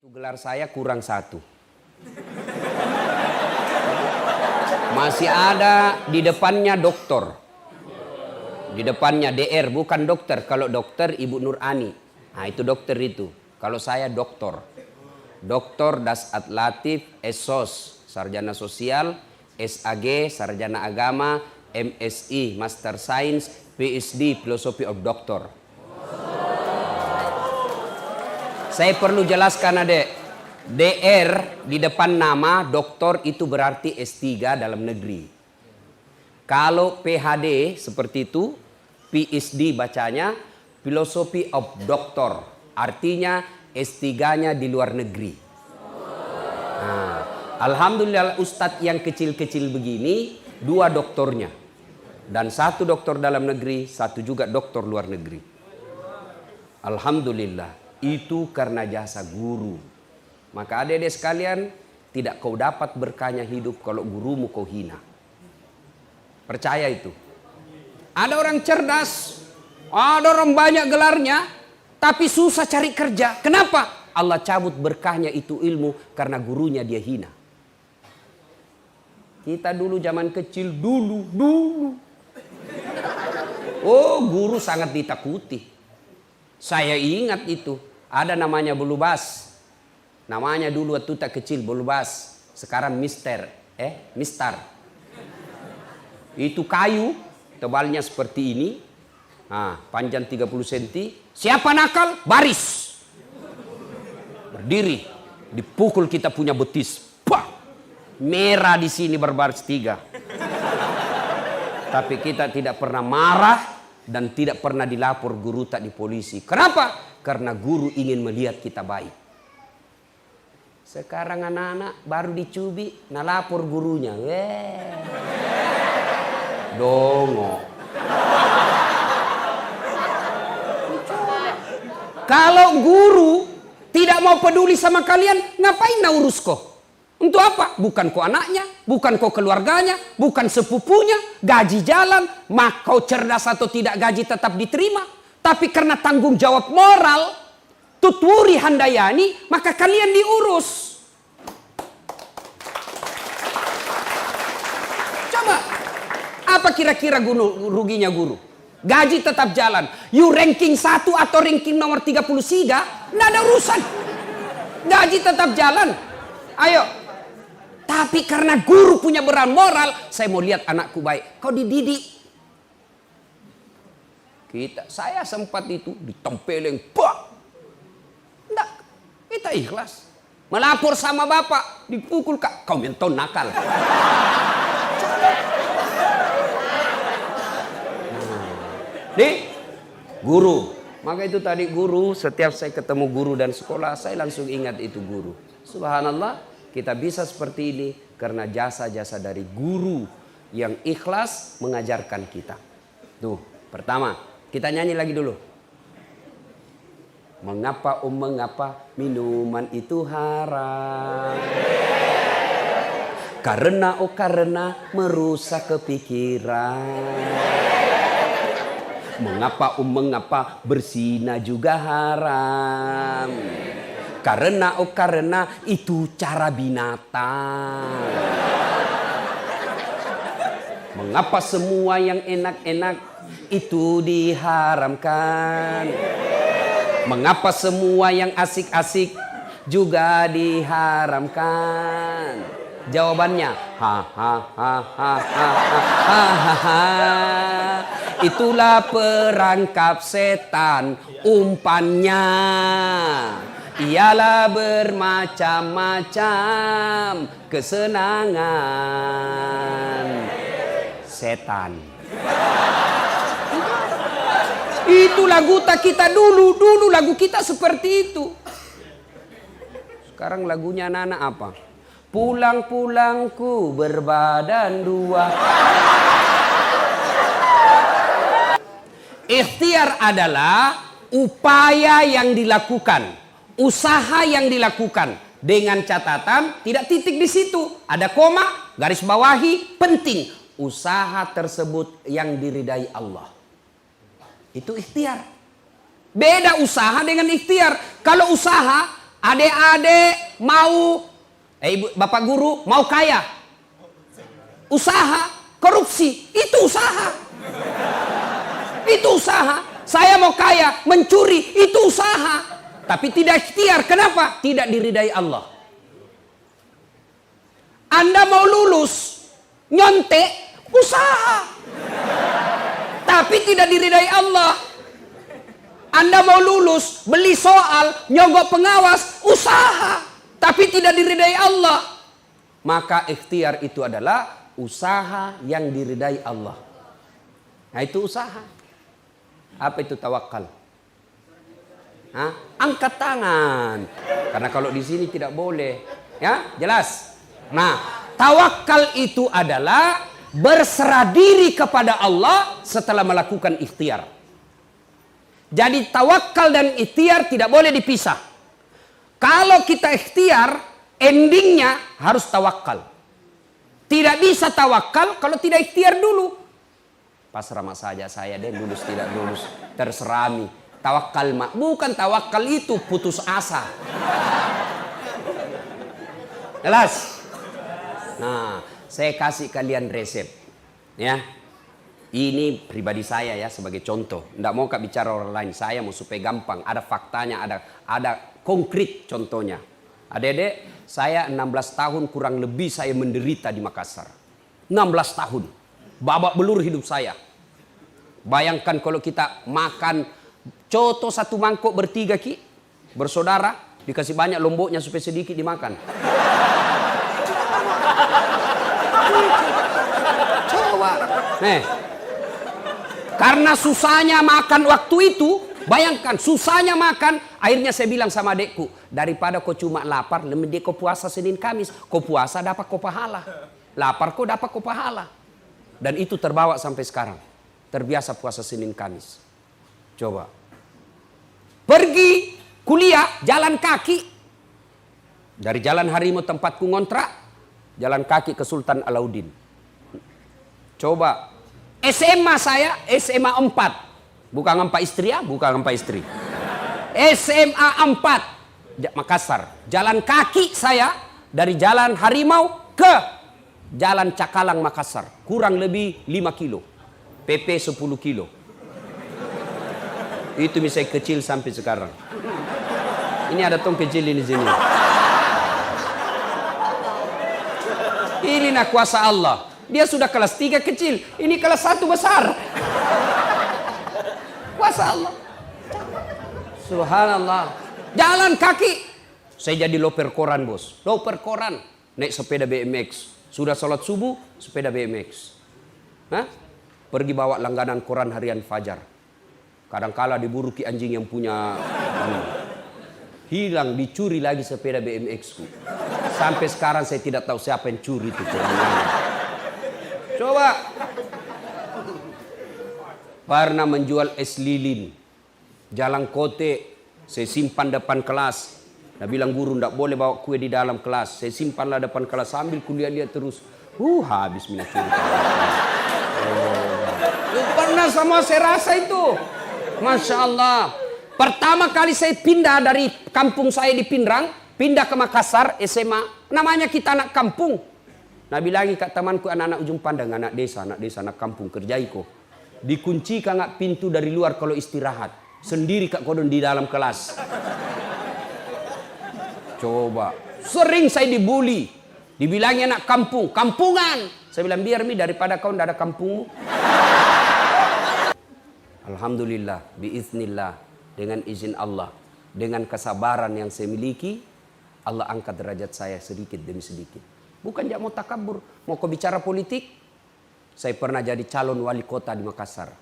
Gelar saya kurang satu. Masih ada di depannya doktor. Di depannya DR, bukan dokter. Kalau dokter Ibu Nur Ani. Nah itu dokter itu. Kalau saya doktor. Doktor Dasat Latif SOS, Sarjana Sosial, SAG, Sarjana Agama, MSI, Master Science, PhD, Philosophy of Doctor. Saya perlu jelaskan adek, DR di depan nama doktor itu berarti S3 dalam negeri. Kalau PhD seperti itu, PhD bacanya, Philosophy of Doctor, artinya S3-nya di luar negeri. Nah, alhamdulillah Ustadz yang kecil-kecil begini, 2 doktornya. Dan 1 doktor dalam negeri, 1 juga doktor luar negeri. Alhamdulillah. Itu karena jasa guru. Maka adik-adik sekalian, tidak kau dapat berkahnya hidup kalau gurumu kau hina. Percaya itu. Ada orang cerdas, ada orang banyak gelarnya, tapi susah cari kerja. Kenapa? Allah cabut berkahnya itu ilmu karena gurunya dia hina. Kita dulu zaman kecil, dulu. Oh, guru sangat ditakuti. Saya ingat itu. Ada namanya Bulubas. Namanya dulu waktu tak kecil Bulubas. Sekarang Mister. Itu kayu. Tebalnya seperti ini. Nah, panjang 30 cm. Siapa nakal? Baris. Berdiri. Dipukul kita punya betis. Pah! Merah di sini berbaris 3. Tapi kita tidak pernah marah. Dan tidak pernah dilapor guru tak di polisi. Kenapa? Karena guru ingin melihat kita baik. Sekarang anak-anak baru dicubi, nalapor gurunya. Dongo. Kalau guru tidak mau peduli sama kalian, ngapain nak urus kau? Untuk apa? Bukan kau anaknya, bukan kau keluarganya, bukan sepupunya, gaji jalan, mak kau cerdas atau tidak gaji tetap diterima. Tapi karena tanggung jawab moral, tuturi handayani, maka kalian diurus. Coba, apa kira-kira ruginya guru? Gaji tetap jalan. You ranking 1 atau ranking nomor 33, nggak ada urusan. Gaji tetap jalan. Ayo. Tapi karena guru punya beran moral, saya mau lihat anakku baik. Kau dididik. Saya sempat itu ditempeleng, pak. Enggak, kita ikhlas. Melapor sama bapak, dipukul kak. Kau menton nakal. Nih, guru. Maka itu tadi guru, setiap saya ketemu guru dan sekolah, saya langsung ingat itu guru. Subhanallah, kita bisa seperti ini karena jasa-jasa dari guru yang ikhlas mengajarkan kita. Tuh, pertama. Kita nyanyi lagi dulu. Mengapa minuman itu haram? Karena merusak kepikiran. Mengapa berzina juga haram? Karena itu cara binatang. Mengapa semua yang enak-enak itu diharamkan? Mengapa semua yang asik-asik juga diharamkan? Jawabannya, itulah perangkap setan, umpannya ialah bermacam-macam kesenangan setan. Itu lagu tak kita dulu lagu kita seperti itu. Sekarang lagunya anak-anak apa? Pulang-pulangku berbadan 2. Ikhtiar adalah upaya yang dilakukan, usaha yang dilakukan dengan catatan tidak titik di situ, ada koma, garis bawahi, penting usaha tersebut yang diridai Allah. Itu ikhtiar. Beda usaha dengan ikhtiar. Kalau usaha Adik-adik mau, ibu, bapak guru mau kaya, usaha, korupsi, itu usaha. Itu usaha. Saya mau kaya, mencuri, itu usaha. Tapi tidak ikhtiar. Kenapa? Tidak diridai Allah. Anda mau lulus, nyontek, usaha. Tapi tidak diridai Allah. Anda mau lulus, beli soal, nyogok pengawas, usaha. Tapi tidak diridai Allah. Maka ikhtiar itu adalah usaha yang diridai Allah. Nah itu usaha. Apa itu tawakal? Hah? Angkat tangan. Karena kalau di sini tidak boleh. Ya, jelas. Nah, tawakal itu adalah berserah diri kepada Allah setelah melakukan ikhtiar. Jadi tawakal dan ikhtiar tidak boleh dipisah. Kalau kita ikhtiar, endingnya harus tawakal. Tidak bisa tawakal kalau tidak ikhtiar dulu. Pasrah saja saya deh, lulus tidak lulus, terserah mi. Tawakal bukan tawakal itu putus asa. Jelas? Nah, saya kasih kalian resep, ya. Ini pribadi saya ya sebagai contoh. Tidak mau kak bicara orang lain. Saya mau supaya gampang. Ada faktanya, ada konkret contohnya. Adik-adik, saya 16 tahun kurang lebih saya menderita di Makassar. 16 tahun. Babak belur hidup saya. Bayangkan kalau kita makan coto satu mangkok bertiga ki. Bersaudara. Dikasih banyak lomboknya supaya sedikit dimakan. Coba. Karena susahnya makan waktu itu, bayangkan susahnya makan, akhirnya saya bilang sama adekku, daripada kau cuma lapar, lebih dek kau puasa Senin Kamis, kau puasa dapat kau pahala, lapar kau dapat kau pahala, dan itu terbawa sampai sekarang, terbiasa puasa Senin Kamis. Coba, pergi kuliah jalan kaki, dari Jalan Harimau tempatku ngontrak, jalan kaki ke Sultan Alauddin. Coba. SMA saya, SMA 4. Bukan empat istri ya, bukan empat istri. SMA 4, Makassar. Jalan kaki saya dari Jalan Harimau ke Jalan Cakalang Makassar. Kurang lebih 5 kilo. PP 10 kilo. Itu misalnya kecil sampai sekarang. Ini ada tong kecil ini sini. Ini nak kuasa Allah. Dia sudah kelas 3 kecil. Ini kelas 1 besar. Kuasa Allah. Subhanallah. Jalan kaki. Saya jadi loper koran bos. Loper koran. Naik sepeda BMX. Sudah sholat subuh, sepeda BMX. Hah? Pergi bawa langganan koran harian Fajar. Kadangkala diburu ki anjing yang punya. Hilang, dicuri lagi sepeda BMX ku. Sampai sekarang saya tidak tahu siapa yang curi itu. Coba. Pernah menjual es lilin. Jalan kote. Saya simpan depan kelas. Dia bilang guru tidak boleh bawa kue di dalam kelas. Saya simpanlah depan kelas sambil kuliah lihat terus. Habis minat curi. Pernah sama saya rasa itu. Masya Allah. Pertama kali saya pindah dari kampung saya di Pindrang. Pindah ke Makassar SMA. Namanya kita anak kampung. Nabi lagi kat temanku anak-anak ujung pandang, anak desa, anak kampung, kerjai ko. Dikunci kak pintu dari luar kalau istirahat. Sendiri kak kodon di dalam kelas. Coba. Sering saya dibully. Dibilangnya anak kampung, kampungan. Saya bilang biar mi daripada kau tidak ada kampungmu. Alhamdulillah, biiznillah, dengan izin Allah, dengan kesabaran yang saya miliki, Allah angkat derajat saya sedikit demi sedikit. Bukan dia mau takabur, mau kau bicara politik. Saya pernah jadi calon wali kota di Makassar.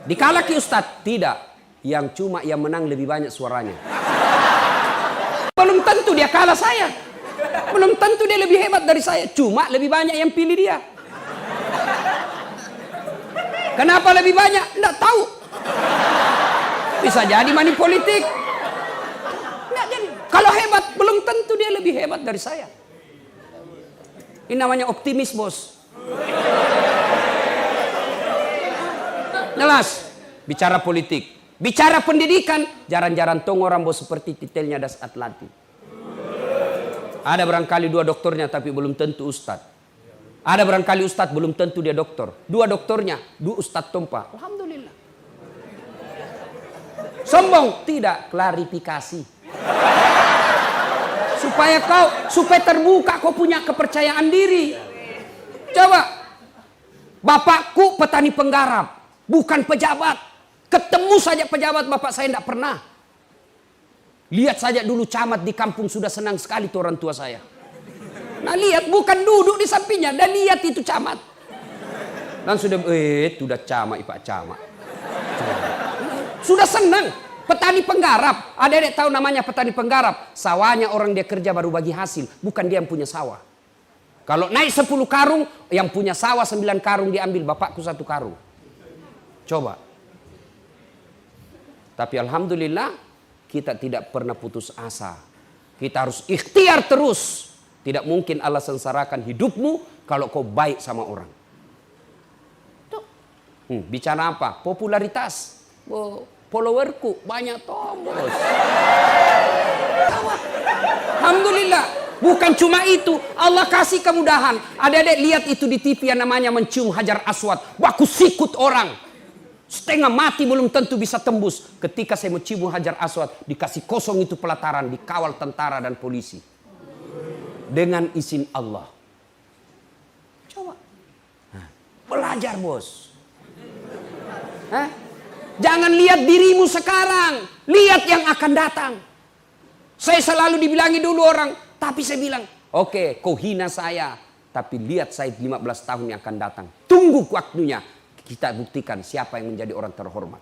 Dikalaki Ustadz? Tidak. Yang cuma yang menang lebih banyak suaranya. Belum tentu dia kalah saya. Belum tentu dia lebih hebat dari saya. Cuma lebih banyak yang pilih dia. Kenapa lebih banyak? Tidak tahu. Bisa jadi money politik. Nggak jadi. Kalau hebat, belum tentu dia lebih hebat dari saya. Ini namanya optimis, bos. Jelas. Bicara politik. Bicara pendidikan, jaran-jaran tong orang bos seperti titelnya das Atlantik. Ada barangkali 2 doktornya tapi belum tentu ustad. Ada barangkali ustad belum tentu dia doktor. 2 doktornya, 2 ustad tompa. Alhamdulillah. Sombong? Tidak, klarifikasi. Supaya terbuka kau punya kepercayaan diri. Coba. Bapakku petani penggarap, bukan pejabat. Ketemu saja pejabat bapak saya tidak pernah. Lihat saja dulu camat di kampung sudah senang sekali tuh orang tua saya. Nah lihat, bukan duduk di sampingnya, dan lihat itu camat. Dan sudah, sudah camat, Pak Camat. Sudah senang. Petani penggarap. Adik-adik tahu namanya petani penggarap. Sawahnya orang dia kerja baru bagi hasil. Bukan dia yang punya sawah. Kalau naik 10 karung, yang punya sawah 9 karung diambil. Bapakku 1 karung. Coba. Tapi alhamdulillah kita tidak pernah putus asa. Kita harus ikhtiar terus. Tidak mungkin Allah sengsarakan hidupmu kalau kau baik sama orang. Bicara apa? Popularitas. Followerku banyak tombol. Alhamdulillah. Bukan cuma itu. Allah kasih kemudahan. Adik-adik lihat itu di TV yang namanya mencium hajar aswad. Baku sikut orang. Setengah mati belum tentu bisa tembus. Ketika saya mencium hajar aswad, dikasih kosong itu pelataran, dikawal tentara dan polisi. Dengan izin Allah. Coba. Belajar bos. Jangan lihat dirimu sekarang. Lihat yang akan datang. Saya selalu dibilangi dulu orang. Tapi saya bilang, oke, kau hina saya. Tapi lihat saya 15 tahun yang akan datang. Tunggu waktunya. Kita buktikan siapa yang menjadi orang terhormat.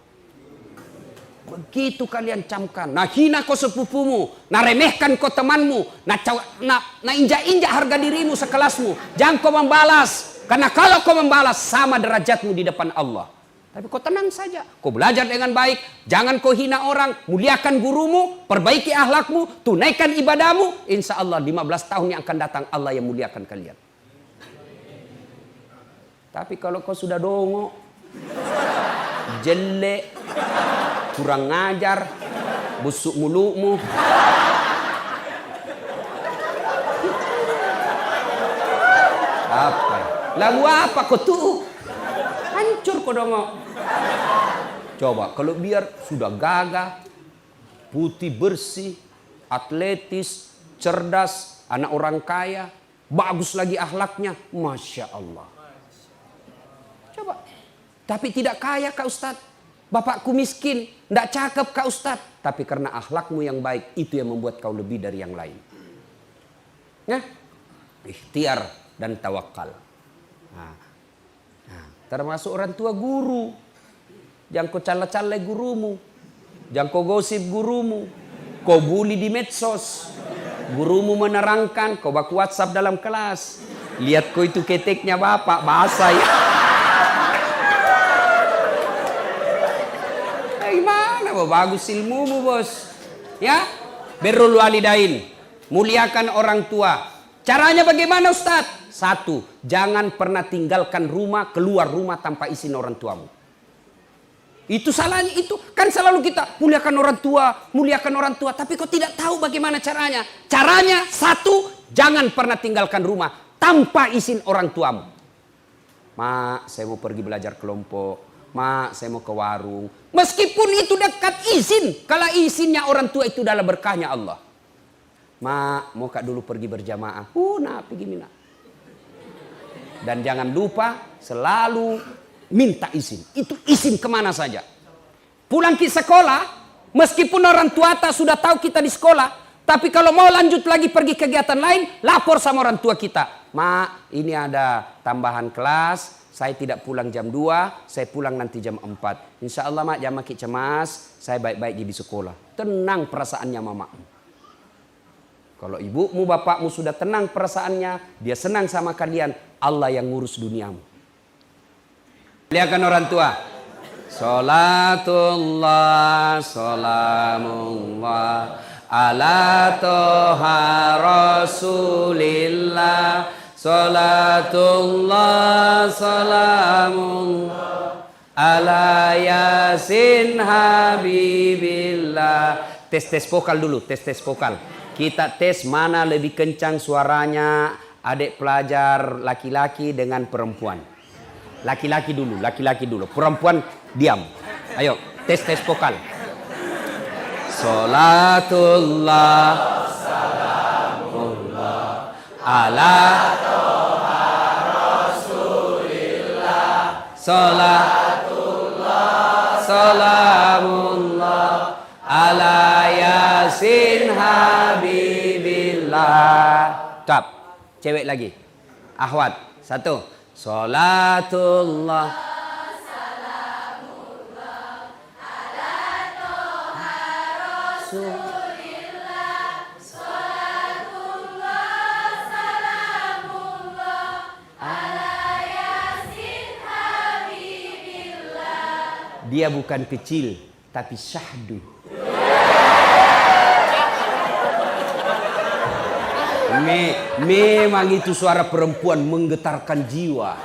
Begitu kalian camkan. Nah hina kau sepupumu. Nah remehkan kau temanmu. Nah injak-injak harga dirimu sekelasmu. Jangan kau membalas. Karena kalau kau membalas sama derajatmu di depan Allah. Tapi kau tenang saja. Kau belajar dengan baik. Jangan kau hina orang. Muliakan gurumu. Perbaiki akhlakmu. Tunaikan ibadahmu. Insya Allah 15 tahun yang akan datang Allah yang muliakan kalian. Tapi kalau kau sudah dongo, jelek, kurang ngajar, busuk mulutmu. Apa? Lalu apa kau tuh? Hancur kau dongo. Coba kalau biar sudah gagah, putih bersih, atletis, cerdas, anak orang kaya, bagus lagi akhlaknya, Masya Allah. Coba. Tapi tidak kaya Kak Ustadz. Bapakku miskin. Tidak cakep Kak Ustadz. Tapi karena akhlakmu yang baik. Itu yang membuat kau lebih dari yang lain. Ya? Ikhtiar dan tawakal. Termasuk orang tua guru. Jangan kau cala-cala gurumu. Jangan kau gosip gurumu. Kau bully di medsos. Gurumu menerangkan. Kau baku WhatsApp dalam kelas. Lihat kau itu keteknya bapak. Bahasa ya. Bagus ilmumu bos. Ya, birrul walidain, muliakan orang tua. Caranya bagaimana Ustaz? 1, jangan pernah tinggalkan rumah, keluar rumah tanpa izin orang tuamu. Itu salahnya itu. Kan selalu kita muliakan orang tua, tapi kau tidak tahu bagaimana caranya. Caranya 1, jangan pernah tinggalkan rumah tanpa izin orang tuamu. Mak, saya mau pergi belajar kelompok. Mak, saya mau ke warung. Meskipun itu dekat izin. Kalau izinnya orang tua itu adalah berkahnya Allah. Mak, mau kak dulu pergi berjamaah. Nah, pergi mina. Dan jangan lupa selalu minta izin. Itu izin kemana saja. Pulang ke sekolah, meskipun orang tua sudah tahu kita di sekolah. Tapi kalau mau lanjut lagi pergi kegiatan lain, lapor sama orang tua kita. Mak, ini ada tambahan kelas. Saya tidak pulang jam 2, saya pulang nanti jam 4. Insya Allah mak jangan makin cemas, saya baik-baik di sekolah. Tenang perasaannya mamamu. Kalau ibumu, bapakmu sudah tenang perasaannya, dia senang sama kalian, Allah yang ngurus duniamu. Lihatkan orang tua. Salatullah, salamullah, ala toha rasulillah. Salatullah salamullah ala yasin habibillah. Tes vokal dulu, tes vokal. Kita tes mana lebih kencang suaranya adik pelajar laki-laki dengan perempuan. Laki-laki dulu. Perempuan diam. Ayo, tes vokal. Salatullah salamullah ala toha rasulillah. Salatullah salamullah ala yasin habibillah. Tap. Cewek lagi. Ahwat. 1. Salatullah dia bukan kecil, tapi syahdu. Memang itu suara perempuan menggetarkan jiwa.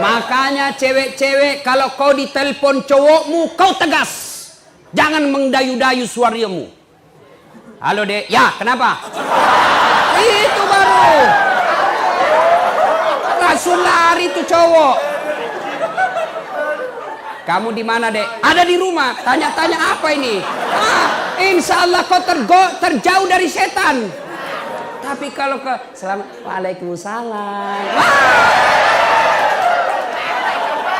Makanya cewek-cewek kalau kau ditelepon cowokmu, kau tegas. Jangan mengdayu-dayu suaramu. Halo dek, ya kenapa? Itu baru. Langsung lari tuh cowok. Kamu di mana dek? Ada di rumah. Tanya-tanya apa ini? Insya Allah kau terjauh dari setan. Tapi kalau ke Waalaikumsalam.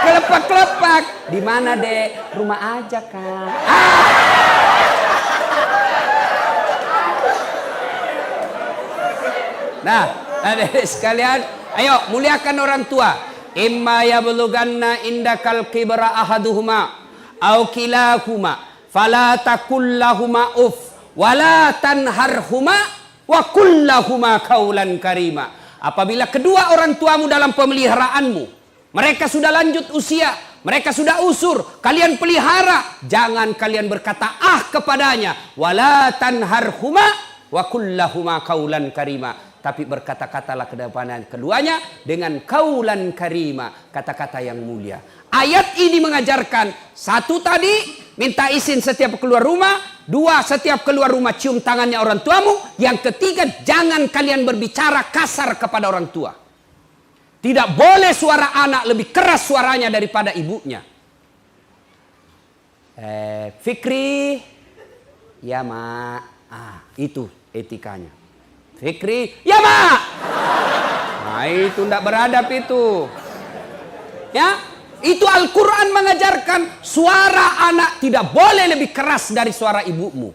Kelepak-kelepak. Di mana dek? Rumah aja kan. Nah, adik sekalian, ayo muliakan orang tua. Imma yablughanna indakal kibra ahaduhuma aw kilahuma fala taqul lahumā uff wala tanharhuma wa qul lahumā qawlan karima. Apabila kedua orang tuamu dalam pemeliharaanmu, mereka sudah lanjut usia, mereka sudah usur, kalian pelihara, jangan kalian berkata kepadanya, wala tanharhuma wa qul lahumā qawlan karima. Tapi berkata-katalah kedepan keduanya dengan kaulan karima, kata-kata yang mulia. Ayat ini mengajarkan, 1 tadi minta izin setiap keluar rumah, 2 setiap keluar rumah cium tangannya orang tuamu, yang ketiga jangan kalian berbicara kasar kepada orang tua. Tidak boleh suara anak lebih keras suaranya daripada ibunya. Fikri, ya mak, itu etikanya. Fikri, ya mak. Nah itu tidak beradab itu. Ya, itu Al-Quran mengajarkan suara anak tidak boleh lebih keras dari suara ibumu.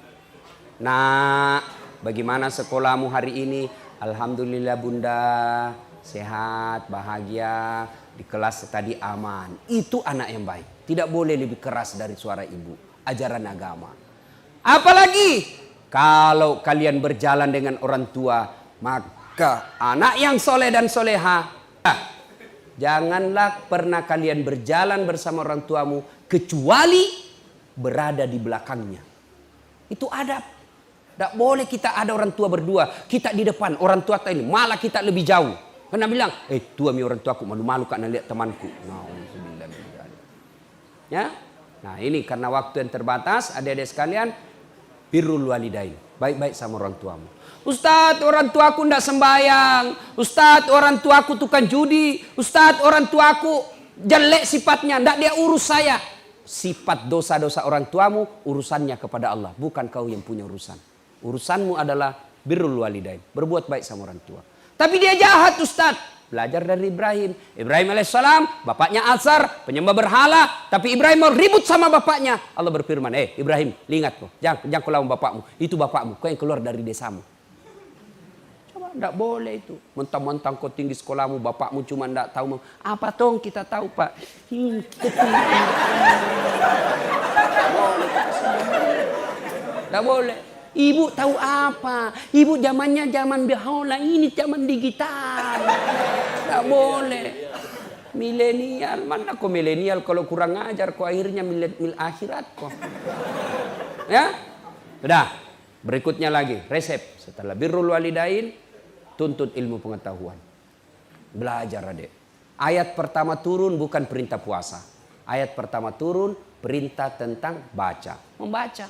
Nah, bagaimana sekolahmu hari ini? Alhamdulillah bunda, sehat, bahagia, di kelas tadi aman. Itu anak yang baik. Tidak boleh lebih keras dari suara ibu. Ajaran agama. Apalagi kalau kalian berjalan dengan orang tua, maka anak yang soleh dan soleha, janganlah pernah kalian berjalan bersama orang tuamu kecuali berada di belakangnya. Itu adab. Tidak boleh kita ada orang tua berdua, kita di depan, orang tua ini malah kita lebih jauh. Karena bilang, tua mi orang tuaku, malu-malu karena lihat temanku. Ya, nah ini karena waktu yang terbatas, adik-adik sekalian. Birrul walidain, baik-baik sama orang tuamu. Ustadz, orang tuaku tidak sembahyang. Ustadz, orang tuaku tukang judi. Ustadz, orang tuaku jelek sifatnya, tidak dia urus saya. Sifat dosa-dosa orang tuamu urusannya kepada Allah, bukan kau yang punya urusan. Urusanmu adalah birrul walidain, berbuat baik sama orang tua. Tapi dia jahat Ustadz. Belajar dari Ibrahim. Ibrahim alaihissalam, bapaknya Azar, penyembah berhala. Tapi Ibrahim mau ribut sama bapaknya. Allah berfirman, Ibrahim, lihat kau. Jangan kau lawan bapakmu. Itu bapakmu, kau yang keluar dari desamu. Coba, tidak boleh itu. Mentang-mentang kau tinggi sekolahmu, bapakmu cuma tidak tahu. Apa tong kita tahu pak? Tidak boleh. Ibu tahu apa? Ibu zamannya zaman bihola, ini zaman digital. Tidak boleh. Milenial, mana kok milenial kalau kurang ajar kok akhirnya mil akhirat kok. Ya? Sudah. Berikutnya lagi, resep. Setelah birrul walidain, tuntut ilmu pengetahuan. Belajar adik. Ayat pertama turun bukan perintah puasa. Ayat pertama turun perintah tentang baca, membaca.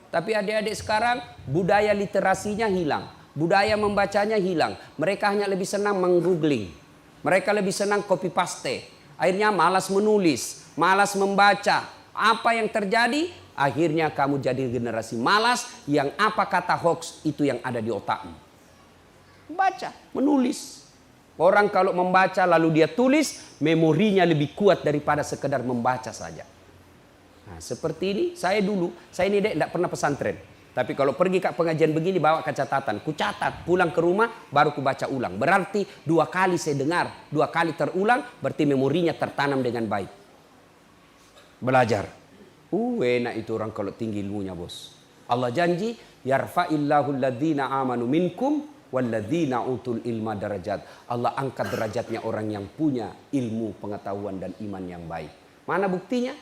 Tapi adik-adik sekarang budaya literasinya hilang. Budaya membacanya hilang. Mereka hanya lebih senang menggoogling. Mereka lebih senang copy paste. Akhirnya malas menulis, malas membaca. Apa yang terjadi? Akhirnya kamu jadi generasi malas yang apa kata hoax itu yang ada di otakmu. Baca, menulis. Orang kalau membaca lalu dia tulis, memorinya lebih kuat daripada sekedar membaca saja. Nah, seperti ini, saya ini dek tidak pernah pesantren. Tapi kalau pergi ke pengajian begini bawa ke catatan. Ku catat, pulang ke rumah baru ku baca ulang. Berarti 2 kali saya dengar, 2 kali terulang, berarti memorinya tertanam dengan baik. Belajar. Enak itu orang kalau tinggi ilmunya bos. Allah janji, yarfa'illahu alladhina amanu minkum walladzina utul ilma darajat. Allah angkat derajatnya orang yang punya ilmu, pengetahuan dan iman yang baik. Mana buktinya?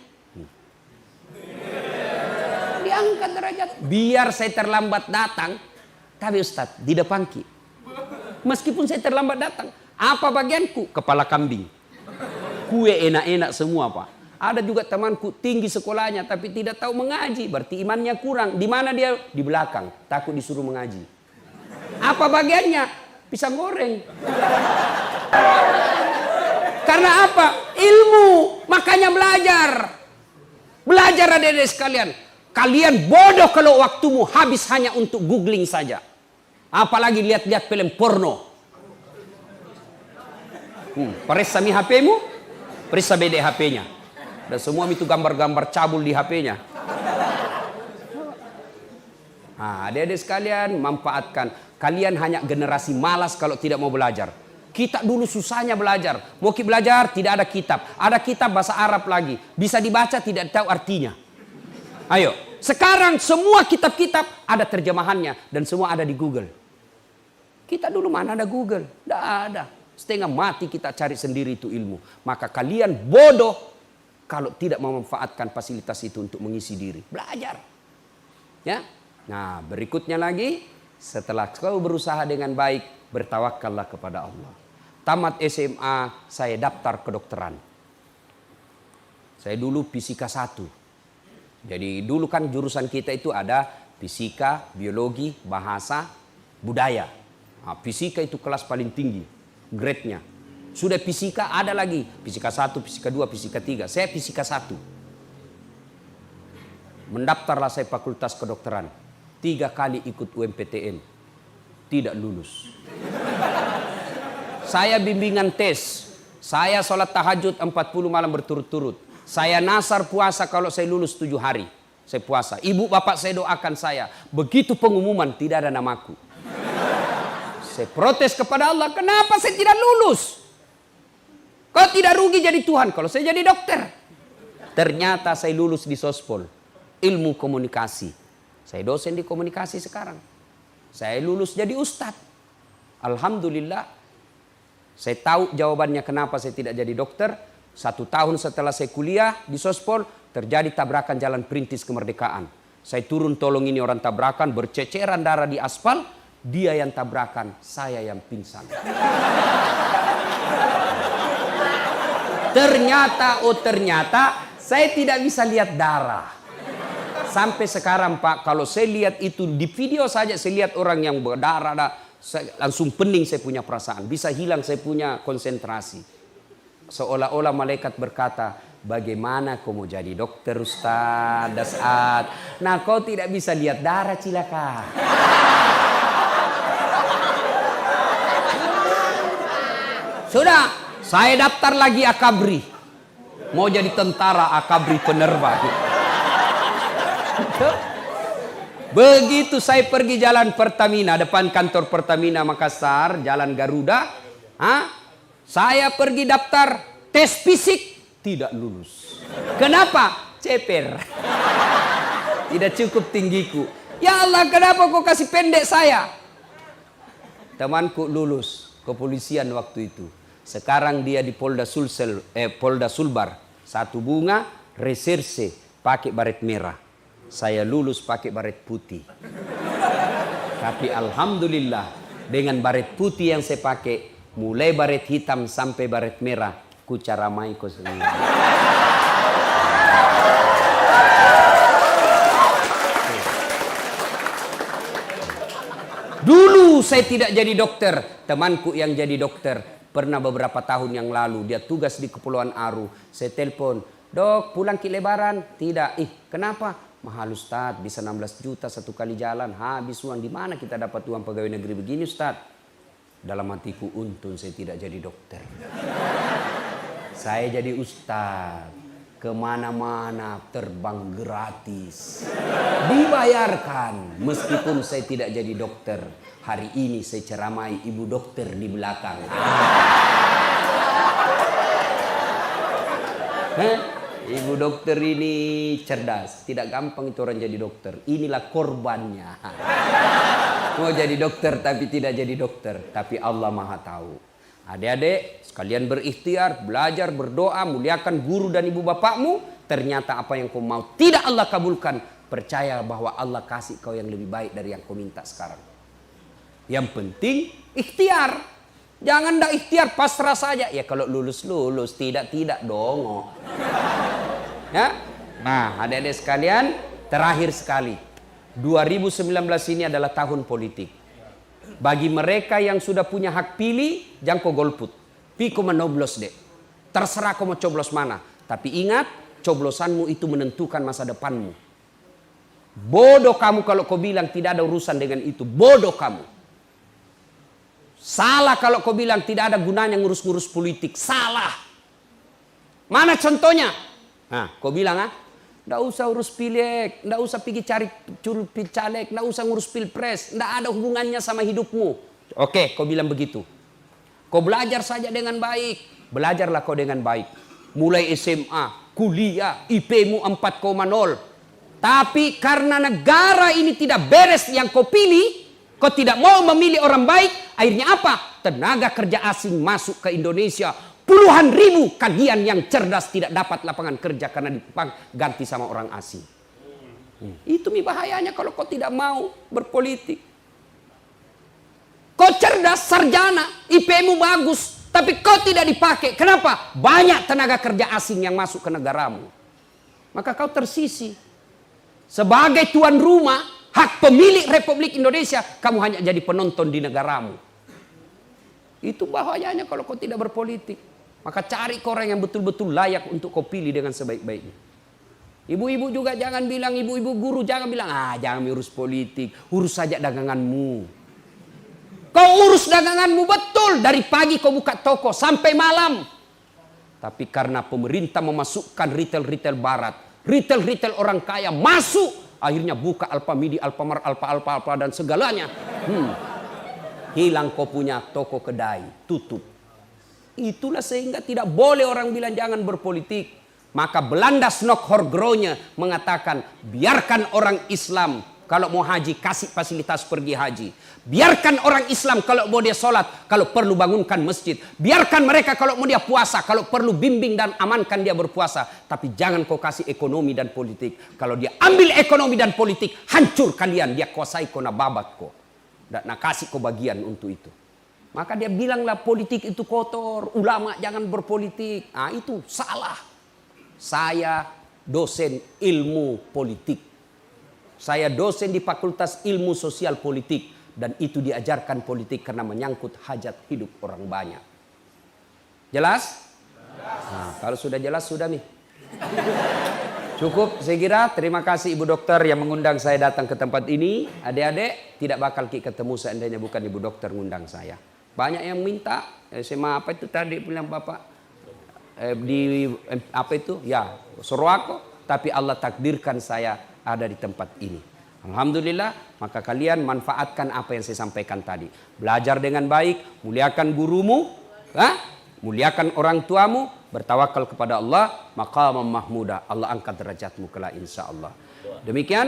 Diangkat derajat. Biar saya terlambat datang, tapi Ustaz di depanki. Meskipun saya terlambat datang, apa bagianku? Kepala kambing. Kue enak-enak semua Pak. Ada juga temanku tinggi sekolahnya tapi tidak tahu mengaji, berarti imannya kurang. Di mana dia? Di belakang, takut disuruh mengaji. Apa bagiannya? Pisang goreng. Karena apa? Ilmu, makanya belajar. Belajar adik-adik sekalian. Kalian bodoh kalau waktumu habis hanya untuk googling saja. Apalagi lihat-lihat film porno. Periksa mi HP-mu, periksa BD HP-nya. Dan semua itu gambar-gambar cabul di HP-nya. Nah, adik-adik sekalian manfaatkan. Kalian hanya generasi malas kalau tidak mau belajar. Kita dulu susahnya belajar. Mau belajar tidak ada kitab. Ada kitab bahasa Arab lagi. Bisa dibaca tidak tahu artinya. Ayo. Sekarang semua kitab-kitab ada terjemahannya. Dan semua ada di Google. Kita dulu mana ada Google? Tidak ada. Setengah mati kita cari sendiri itu ilmu. Maka kalian bodoh kalau tidak memanfaatkan fasilitas itu untuk mengisi diri. Belajar. Ya. Nah berikutnya lagi. Setelah kau berusaha dengan baik, bertawakallah kepada Allah. Tamat SMA, saya daftar kedokteran. Saya dulu fisika 1. Jadi dulu kan jurusan kita itu ada fisika, biologi, bahasa, budaya. Nah, fisika itu kelas paling tinggi, grade-nya. Sudah fisika ada lagi, fisika 1, fisika 2, fisika 3. Saya fisika 1. Mendaftarlah saya fakultas kedokteran. 3 kali ikut UMPTN. Tidak lulus. Saya bimbingan tes. Saya sholat tahajud 40 malam berturut-turut. Saya nasar puasa kalau saya lulus 7 hari. Saya puasa. Ibu bapak saya doakan saya. Begitu pengumuman tidak ada namaku. Saya protes kepada Allah. Kenapa saya tidak lulus? Kau tidak rugi jadi Tuhan kalau saya jadi dokter. Ternyata saya lulus di Sospol. Ilmu komunikasi. Saya dosen di komunikasi sekarang. Saya lulus jadi ustadz. Alhamdulillah. Saya tahu jawabannya kenapa saya tidak jadi dokter. 1 tahun setelah saya kuliah di Sospol, terjadi tabrakan jalan perintis kemerdekaan. Saya turun tolong ini orang tabrakan, berceceran darah di aspal. Dia yang tabrakan, saya yang pingsan. Ternyata saya tidak bisa lihat darah. Sampai sekarang Pak, kalau saya lihat itu di video saja, saya lihat orang yang berdarah, langsung pening saya punya perasaan. Bisa hilang saya punya konsentrasi. Seolah-olah malaikat berkata, bagaimana kau mau jadi dokter Ustaz Dasat? Nah kau tidak bisa lihat darah cilaka. Sudah, saya daftar lagi Akabri. Mau jadi tentara Akabri penerbang. Begitu saya pergi jalan Pertamina, depan kantor Pertamina Makassar, jalan Garuda, saya pergi daftar tes fisik, tidak lulus. Kenapa? Ceper. Tidak cukup tinggiku. Ya Allah, kenapa kau kasih pendek saya? Temanku lulus kepolisian waktu itu. Sekarang dia di Polda Sulbar. 1 bunga, reserse, pakai baret merah. Saya lulus pakai baret putih. Tapi alhamdulillah dengan baret putih yang saya pakai, mulai baret hitam sampai baret merah, Ku caramai kau sendiri. Dulu saya tidak jadi dokter, temanku yang jadi dokter pernah beberapa tahun yang lalu dia tugas di Kepulauan Aru. Saya telepon, "Dok, pulang ke Lebaran?" "Tidak." "Ih, kenapa?" "Mahal Ustadz, bisa 16 juta satu kali jalan, habis uang. Di mana kita dapat uang pegawai negeri begini Ustadz?" Dalam hatiku, untung saya tidak jadi dokter. Saya jadi ustadz, kemana-mana terbang gratis, dibayarkan. Meskipun saya tidak jadi dokter, hari ini saya ceramai ibu dokter di belakang. Ibu dokter ini cerdas, tidak gampang itu orang jadi dokter. Inilah korbannya. Mau jadi dokter tapi tidak jadi dokter, tapi Allah Maha tahu. Adik-adik sekalian berikhtiar, belajar, berdoa, muliakan guru dan ibu bapakmu. Ternyata apa yang kau mau tidak Allah kabulkan, percaya bahwa Allah kasih kau yang lebih baik dari yang kau minta sekarang. Yang penting ikhtiar. Jangan dah ikhtiar pasrah saja. Ya kalau lulus, tidak dong. Ya. Nah, adik-adik sekalian, terakhir sekali. 2019 ini adalah tahun politik. Bagi mereka yang sudah punya hak pilih, jangan kau golput. Pi kau menoblos deh. Terserah kau mau coblos mana. Tapi ingat, coblosanmu itu menentukan masa depanmu. Bodoh kamu kalau kau bilang tidak ada urusan dengan itu. Bodoh kamu. Salah kalau kau bilang tidak ada gunanya ngurus-ngurus politik. Salah. Mana contohnya? Nah, kau bilang nggak usah urus pileg, nggak usah pergi cari caleg, nggak usah ngurus pilpres, nggak ada hubungannya sama hidupmu. Oke, kau bilang begitu. Kau belajar saja dengan baik. Belajarlah kau dengan baik. Mulai SMA, kuliah, IP-mu 4,0. Tapi karena negara ini tidak beres yang kau pilih, kau tidak mau memilih orang baik, akhirnya apa? Tenaga kerja asing masuk ke Indonesia. Puluhan ribu kalian yang cerdas tidak dapat lapangan kerja karena diganti sama orang asing. Itu bahayanya kalau kau tidak mau berpolitik. Kau cerdas, sarjana, IP-mu bagus, tapi kau tidak dipakai. Kenapa? Banyak tenaga kerja asing yang masuk ke negaramu. Maka kau tersisi. Sebagai tuan rumah, hak pemilik Republik Indonesia, kamu hanya jadi penonton di negaramu. Itu bahayanya kalau kau tidak berpolitik. Maka cari orang yang betul-betul layak untuk kau pilih dengan sebaik-baiknya. Ibu-ibu juga jangan bilang, ibu-ibu guru jangan bilang, jangan urus politik, urus saja daganganmu. Kau urus daganganmu betul, dari pagi kau buka toko sampai malam. Tapi karena pemerintah memasukkan retail-retail barat, retail-retail orang kaya masuk, akhirnya buka Alfamidi, Alfamart, Alfa dan segalanya. Hilang kau punya toko kedai, tutup. Itulah sehingga tidak boleh orang bilang jangan berpolitik. Maka Belanda Snokhorgronya mengatakan biarkan orang Islam kalau mau haji kasih fasilitas pergi haji. Biarkan orang Islam kalau mau dia sholat, kalau perlu bangunkan masjid. Biarkan mereka kalau mau dia puasa, kalau perlu bimbing dan amankan dia berpuasa. Tapi jangan kau kasih ekonomi dan politik. Kalau dia ambil ekonomi dan politik, hancur kalian. Dia kuasai kau na babat kau. Dan nak kasih kau bagian untuk itu. Maka dia bilanglah politik itu kotor, ulama jangan berpolitik. Itu salah. Saya dosen ilmu politik. Saya dosen di Fakultas Ilmu Sosial Politik. Dan itu diajarkan politik karena menyangkut hajat hidup orang banyak. Jelas? Nah, kalau sudah jelas, sudah nih. Cukup saya kira. Terima kasih Ibu Dokter yang mengundang saya datang ke tempat ini. Adik-adik tidak bakal ketemu seandainya bukan Ibu Dokter ngundang saya. Banyak yang minta, SMA apa itu tadi bilang Bapak, di apa itu, ya Sorowako, tapi Allah takdirkan saya ada di tempat ini. Alhamdulillah, maka kalian manfaatkan apa yang saya sampaikan tadi. Belajar dengan baik, muliakan gurumu, muliakan orang tuamu, bertawakal kepada Allah, maqamam mahmuda, Allah angkat derajatmu kelak insya Allah. Demikian.